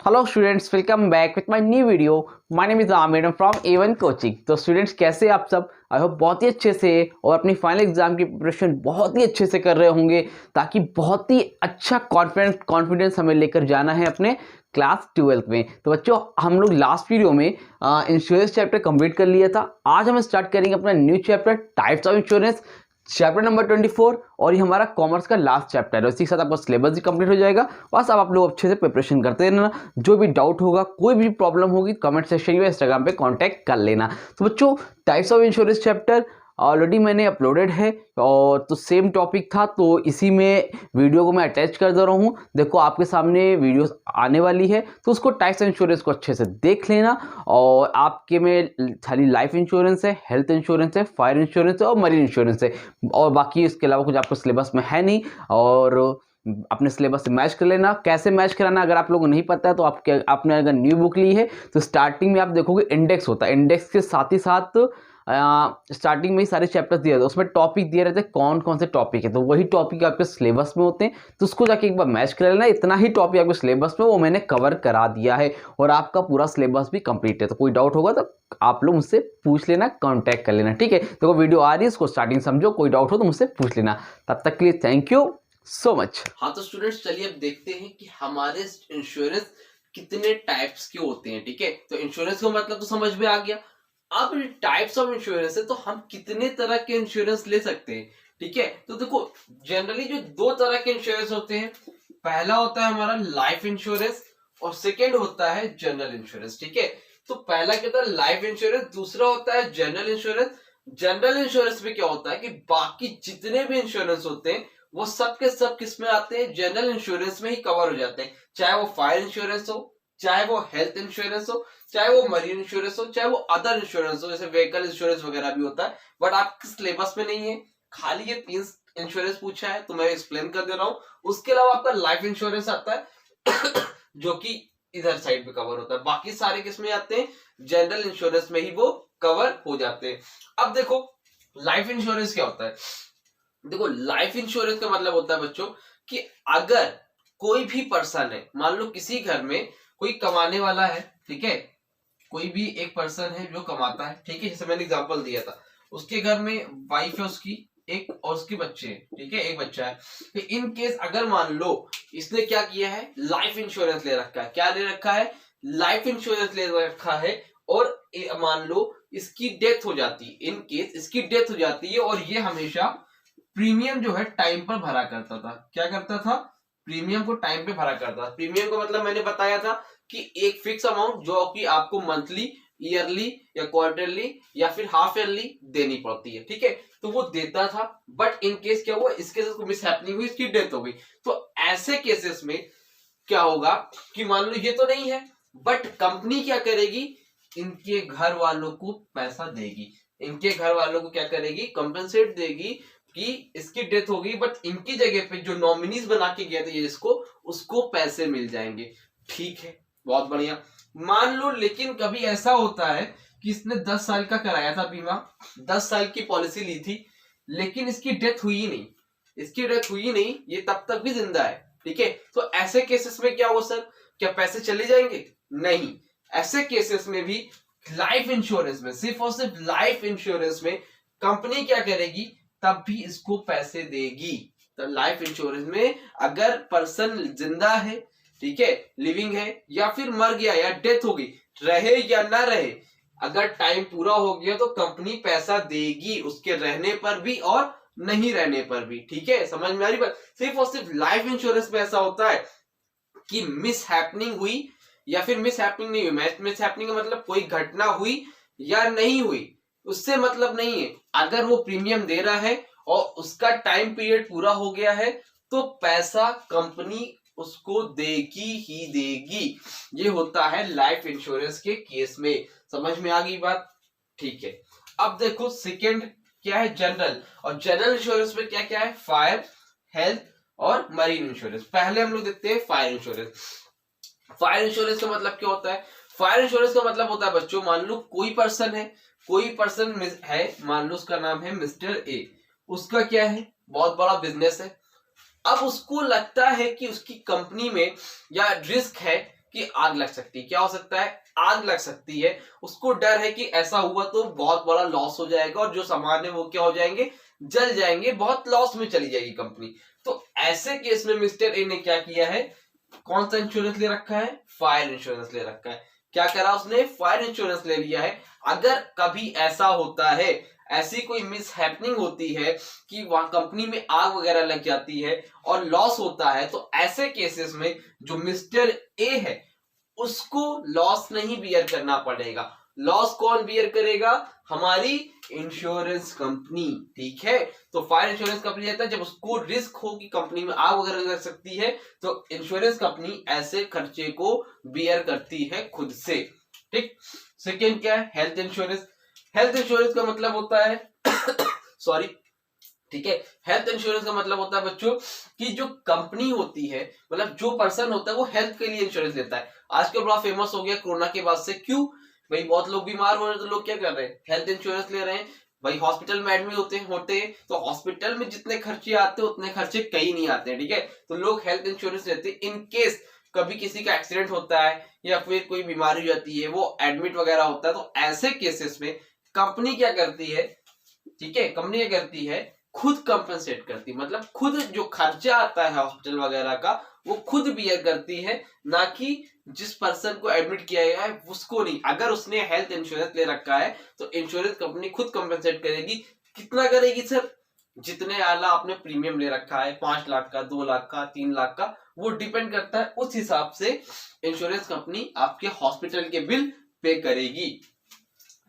Hello students, welcome back with my new video. My name is Aamir from A1 coaching. तो students, कैसे आप सब? I hope बहुत ही अच्छे से और अपनी फाइनल एग्जाम की प्रिपरेशन बहुत ही अच्छे से कर रहे होंगे, ताकि बहुत ही अच्छा कॉन्फिडेंस हमें लेकर जाना है अपने क्लास 12th में। तो बच्चों, हम लोग लास्ट वीडियो में इंश्योरेंस चैप्टर कंप्लीट कर लिया था। आज हम स्टार्ट करेंगे अपना new chapter types of insurance, chapter number 24। और ये हमारा कॉमर्स का लास्ट चैप्टर है। इसी के साथ आपका सिलेबस भी कंप्लीट हो जाएगा। बस अब आप लोग अच्छे से प्रिपरेशन करते रहना। जो भी डाउट होगा, कोई भी प्रॉब्लम होगी, कमेंट सेक्शन में इंस्टाग्राम पे कांटेक्ट कर लेना। तो बच्चों, types of insurance chapter already मैंने अपलोडेड है, और तो सेम टॉपिक था, तो इसी में वीडियो को मैं अटैच कर दे रहा हूँ। देखो, आपके सामने वीडियो आने वाली है, तो उसको टाइप्स ऑफ इंश्योरेंस को अच्छे से देख लेना। और आपके में खाली लाइफ इंश्योरेंस है, हेल्थ इंश्योरेंस है, फायर इंश्योरेंस है और मरीन इंश्योरेंस है, और बाकी इसके अलावा कुछ आपको सिलेबस में है नहीं। और अपने सिलेबस से मैच कर लेना। कैसे मैच कराना, अगर आप लोगों को नहीं पता है तो आपने अगर न्यू बुक ली है तो स्टार्टिंग में आप देखोगे इंडेक्स होता है। इंडेक्स के साथ ही साथ स्टार्टिंग में ही सारे चैप्टर्स दिए रहते हैं, उसमें टॉपिक दिए रहते हैं कौन कौन से टॉपिक है, तो वही टॉपिक आपके सिलेबस में होते हैं। तो उसको जाके एक बार मैच कर लेना। इतना ही टॉपिक आपके सिलेबस में वो मैंने कवर करा दिया है, और आपका पूरा सिलेबस भी कंप्लीट है। तो कोई डाउट होगा तो आप लोग मुझसे पूछ लेना, कांटेक्ट कर लेना, ठीक है? देखो, वीडियो आ रही है, उसको स्टार्टिंग समझो, कोई डाउट हो तो मुझसे पूछ लेना। तब तक के लिए थैंक यू सो मच। हाँ, तो स्टूडेंट्स, चलिए अब देखते हैं कि हमारे इंश्योरेंस कितने टाइप्स के होते हैं। ठीक है, तो इंश्योरेंस का मतलब तो समझ में आ गया। अब टाइप्स ऑफ इंश्योरेंस है, तो हम कितने तरह के इंश्योरेंस ले सकते हैं। ठीक है, तो देखो, जनरली जो दो तरह के इंश्योरेंस होते हैं, पहला होता है हमारा लाइफ इंश्योरेंस और सेकेंड होता है जनरल इंश्योरेंस। ठीक है, तो पहला क्या होता है, लाइफ इंश्योरेंस। दूसरा होता है जनरल इंश्योरेंस। जनरल इंश्योरेंस में क्या होता है कि बाकी जितने भी इंश्योरेंस होते हैं वो सब के सब किस में आते हैं, जनरल इंश्योरेंस में ही कवर हो जाते हैं। चाहे वो फायर इंश्योरेंस हो, चाहे वो हेल्थ इंश्योरेंस हो, चाहे वो मरीन इंश्योरेंस हो, चाहे वो अदर इंश्योरेंस हो, जैसे व्हीकल इंश्योरेंस वगैरह भी होता है। बट आपके सिलेबस में नहीं है, खाली ये 3 इंश्योरेंस पूछा है तो मैं एक्सप्लेन कर दे रहा हूं। उसके अलावा आपका लाइफ इंश्योरेंस आता है जो कि इधर साइड पे कवर होता है। बाकी सारे किस में आते हैं, जनरल इंश्योरेंस में ही वो कवर हो जाते हैं। अब देखो, लाइफ इंश्योरेंस क्या होता है। देखो, लाइफ इंश्योरेंस का मतलब होता है बच्चों कि अगर कोई भी पर्सन है, मान लो किसी घर में कोई कमाने वाला है, ठीक है, कोई भी एक पर्सन है जो कमाता है, ठीक है, जैसे मैंने एग्जांपल दिया था, उसके घर में वाइफ है उसकी एक, और उसके बच्चे हैं, ठीक है, एक बच्चा है। तो इन केस अगर मान लो इसने क्या किया है, लाइफ इंश्योरेंस ले रखा है। क्या ले रखा है, लाइफ इंश्योरेंस ले रखा है। और मान लो इसकी डेथ हो जाती है, इन केस इसकी डेथ हो जाती है, और ये हमेशा प्रीमियम जो है टाइम पर भरा करता था। क्या करता था, प्रीमियम को टाइम पे भरा करता था। प्रीमियम को मतलब मैंने बताया था कि एक फिक्स अमाउंट जो कि आपको मंथली, ईयरली या क्वार्टरली या फिर हाफ ईयरली देनी पड़ती है। ठीक है, तो वो देता था। बट इन केस क्या हुआ, इसके साथ मिस हैपनिंग हुई, इसकी डेथ हो गई, तो ऐसे केसेस में क्या होगा कि मान लो ये तो नहीं है, बट कंपनी क्या करेगी, इनके घर वालों को पैसा देगी। इनके घर वालों को क्या करेगी, कंपनसेट देगी कि इसकी डेथ हो गई, बट इनकी जगह पे जो नॉमिनीज बना के गया था ये इसको, उसको पैसे मिल जाएंगे। ठीक है, बहुत बढ़िया। मान लो लेकिन कभी ऐसा होता है कि इसने 10 साल का कराया था बीमा, 10 साल की पॉलिसी ली थी, लेकिन इसकी डेथ हुई ही नहीं, इसकी डेथ हुई ही नहीं, ये तब तक भी जिंदा है। ठीक है, तो ऐसे केसेस में क्या हो सर, क्या पैसे चले जाएंगे? नहीं, ऐसे केसेस में भी लाइफ इंश्योरेंस में, सिर्फ और सिर्फ लाइफ इंश्योरेंस में कंपनी क्या करेगी, तब भी इसको पैसे देगी। तो लाइफ इंश्योरेंस में अगर पर्सन जिंदा है, ठीक है, लिविंग है, या फिर मर गया या डेथ हो गई, रहे या ना रहे, अगर टाइम पूरा हो गया तो कंपनी पैसा देगी, उसके रहने पर भी और नहीं रहने पर भी। ठीक है, समझ में आ रही बात। सिर्फ और सिर्फ लाइफ इंश्योरेंस में ऐसा होता है कि मिस हैपनिंग हुई या फिर मिस हैपनिंग नहीं हुई। मिस हैपनिंग का मतलब कोई घटना हुई या नहीं हुई, उससे मतलब नहीं है। अगर वो प्रीमियम दे रहा है और उसका टाइम पीरियड पूरा हो गया है, तो पैसा कंपनी उसको देगी ही देगी। ये होता है लाइफ इंश्योरेंस के केस में। समझ में आ गई बात? ठीक है, अब देखो सेकेंड क्या है, जनरल। और जनरल इंश्योरेंस में क्या क्या है, फायर, हेल्थ और मरीन इंश्योरेंस। पहले हम लोग देखते हैं फायर इंश्योरेंस। फायर इंश्योरेंस का मतलब क्या होता है, फायर इंश्योरेंस का मतलब होता है बच्चों, मान लो कोई पर्सन है, कोई पर्सन है, मान लो उसका नाम है मिस्टर ए, उसका क्या है, बहुत बड़ा बिजनेस है। अब उसको लगता है कि उसकी कंपनी में या रिस्क है कि आग लग सकती है। क्या हो सकता है? आग लग सकती है। उसको डर है कि ऐसा हुआ तो बहुत बड़ा लॉस हो जाएगा और जो सामान है वो क्या हो जाएंगे, जल जाएंगे, बहुत लॉस में चली जाएगी कंपनी। तो ऐसे केस में मिस्टर ए ने क्या किया है, कौन सा इंश्योरेंस ले रखा है? फायर इंश्योरेंस ले रखा है। क्या करा उसने? फायर इंश्योरेंस ले लिया है। अगर कभी ऐसा होता है, ऐसी कोई मिस हैपनिंग होती है कि वहां कंपनी में आग वगैरह लग जाती है और लॉस होता है, तो ऐसे केसेस में जो मिस्टर ए है उसको लॉस नहीं बियर करना पड़ेगा। लॉस कौन बियर करेगा? हमारी इंश्योरेंस कंपनी। ठीक है, तो फायर इंश्योरेंस कंपनी रहता है जब उसको रिस्क हो कि कंपनी में आग वगैरह लग सकती है, तो इंश्योरेंस कंपनी ऐसे खर्चे को बियर करती है खुद से। ठीक। सेकेंड क्या है? Health insurance. हेल्थ इंश्योरेंस का मतलब होता है सॉरी, ठीक है, हेल्थ इंश्योरेंस का मतलब होता है बच्चों कि जो कंपनी होती है, मतलब जो पर्सन होता है वो हेल्थ के लिए इंश्योरेंस लेता है। आजकल बड़ा फेमस हो गया कोरोना के बाद से। क्यों भाई? बहुत लोग बीमार हो रहे हैं तो लोग क्या कर रहे हैं? हेल्थ इंश्योरेंस ले रहे हैं। भाई हॉस्पिटल में एडमिट होते हैं तो हॉस्पिटल में जितने खर्चे आते हैं उतने खर्चे कहीं नहीं आते हैं। ठीक है, तो लोग हेल्थ इंश्योरेंस लेते हैं इन केस कभी किसी का एक्सीडेंट होता है या फिर कोई बीमारी हो जाती है, वो एडमिट वगैरह होता है, तो ऐसे केसेस में कंपनी क्या करती है? ठीक है, कंपनी क्या करती है? खुद कंपनसेट करती है, मतलब खुद जो खर्चा आता है हॉस्पिटल वगैरह का वो खुद बियर करती है, ना कि जिस पर्सन को एडमिट किया गया है उसको नहीं। अगर उसने हेल्थ इंश्योरेंस ले रखा है तो इंश्योरेंस कंपनी खुद कंपनसेट करेगी। कितना करेगी सर? जितने आला आपने प्रीमियम ले रखा है, 5 लाख का, 2 लाख का, 3 लाख का, वो डिपेंड करता है, उस हिसाब से इंश्योरेंस कंपनी आपके हॉस्पिटल के बिल पे करेगी।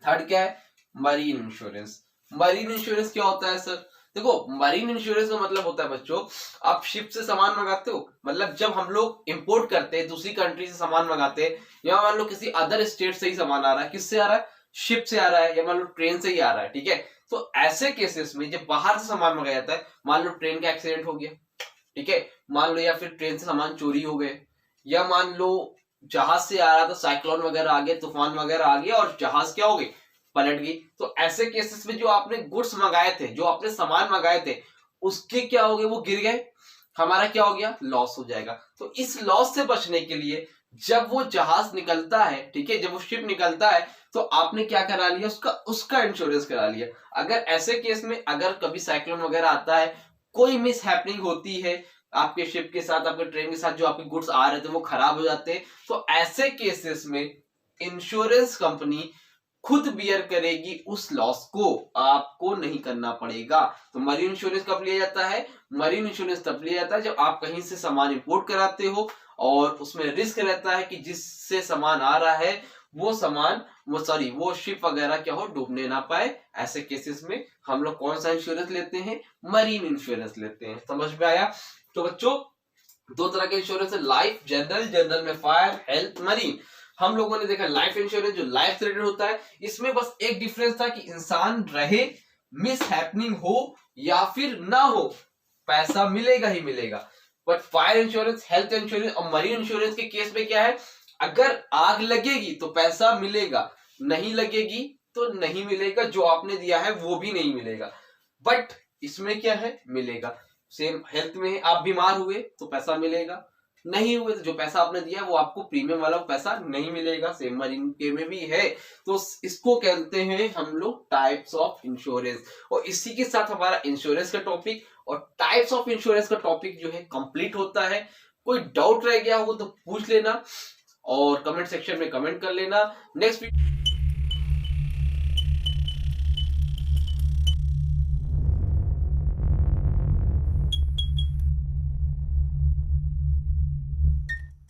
थर्ड क्या है? Marine insurance. मरीन इंश्योरेंस क्या होता है सर? देखो, मरीन इंश्योरेंस का मतलब होता है बच्चों, आप शिप से सामान मंगाते हो, मतलब जब हम लोग इंपोर्ट करते हैं, दूसरी कंट्री से सामान मंगाते हैं, या मान लो किसी अदर स्टेट से ही सामान आ रहा है, किससे आ रहा है? शिप से आ रहा है, या मान लो ट्रेन से ही आ रहा है। ठीक है, तो ऐसे केसेस में जब बाहर से सामान मंगाया जाता है, मान लो ट्रेन का एक्सीडेंट हो गया, ठीक है, मान लो, या फिर ट्रेन से सामान चोरी हो गए, या मान लो जहाज से आ रहा था, साइक्लोन वगैरह आ गया, तूफान वगैरह आ गया और जहाज क्या हो गई? पलट गई। तो ऐसे केसेस में जो आपने गुड्स मंगाए थे, जो आपने सामान मंगाए थे, उसके क्या हो गए? वो गिर गए, हमारा क्या हो गया? लॉस हो जाएगा। तो इस लॉस से बचने के लिए जब वो जहाज निकलता है, ठीक है, जब वो शिप निकलता है, तो आपने क्या करा लिया? उसका इंश्योरेंस करा लिया। अगर ऐसे केस में अगर कभी साइक्लोन वगैरह आता है, कोई मिस हैपनिंग होती है आपके शिप के साथ, आपके ट्रेन के साथ, जो आपके गुड्स आ रहे थे वो खराब हो जाते हैं, तो ऐसे केसेस में इंश्योरेंस कंपनी खुद बियर करेगी उस लॉस को, आपको नहीं करना पड़ेगा। तो मरीन इंश्योरेंस कब लिया जाता है? मरीन इंश्योरेंस तब लिया जाता है जब आप कहीं से सामान इंपोर्ट कराते हो और उसमें रिस्क रहता है कि जिससे सामान आ रहा है वो शिप वगैरह क्या हो, डूबने ना पाए। ऐसे केसेस में हम लोग कौन सा इंश्योरेंस लेते हैं? मरीन इंश्योरेंस लेते हैं। समझ में आया? तो बच्चों, दो तरह के इंश्योरेंस है, लाइफ, जनरल में फायर, हेल्थ, मरीन। हम लोगों ने देखा लाइफ इंश्योरेंस जो लाइफ से रिलेटेड होता है, इसमें बस एक डिफरेंस था कि इंसान रहे, मिस हैपनिंग हो या फिर ना हो, पैसा मिलेगा ही मिलेगा। But fire insurance, health insurance और मरीन इंश्योरेंस के केस में क्या है? अगर आग लगेगी तो पैसा मिलेगा, नहीं लगेगी तो नहीं मिलेगा, जो आपने दिया है वो भी नहीं मिलेगा। बट इसमें क्या है? मिलेगा। सेम हेल्थ में आप बीमार हुए तो पैसा मिलेगा, नहीं हुए तो जो पैसा आपने दिया वो आपको प्रीमियम वाला पैसा नहीं मिलेगा। सेम मरीन के में भी है। तो इसको कहते हैं हम लोग टाइप्स ऑफ इंश्योरेंस। और इसी के साथ हमारा इंश्योरेंस का टॉपिक और टाइप्स ऑफ इंश्योरेंस का टॉपिक जो है कंप्लीट होता है। कोई डाउट रह गया हो तो पूछ लेना और कमेंट सेक्शन में कमेंट कर लेना। नेक्स्ट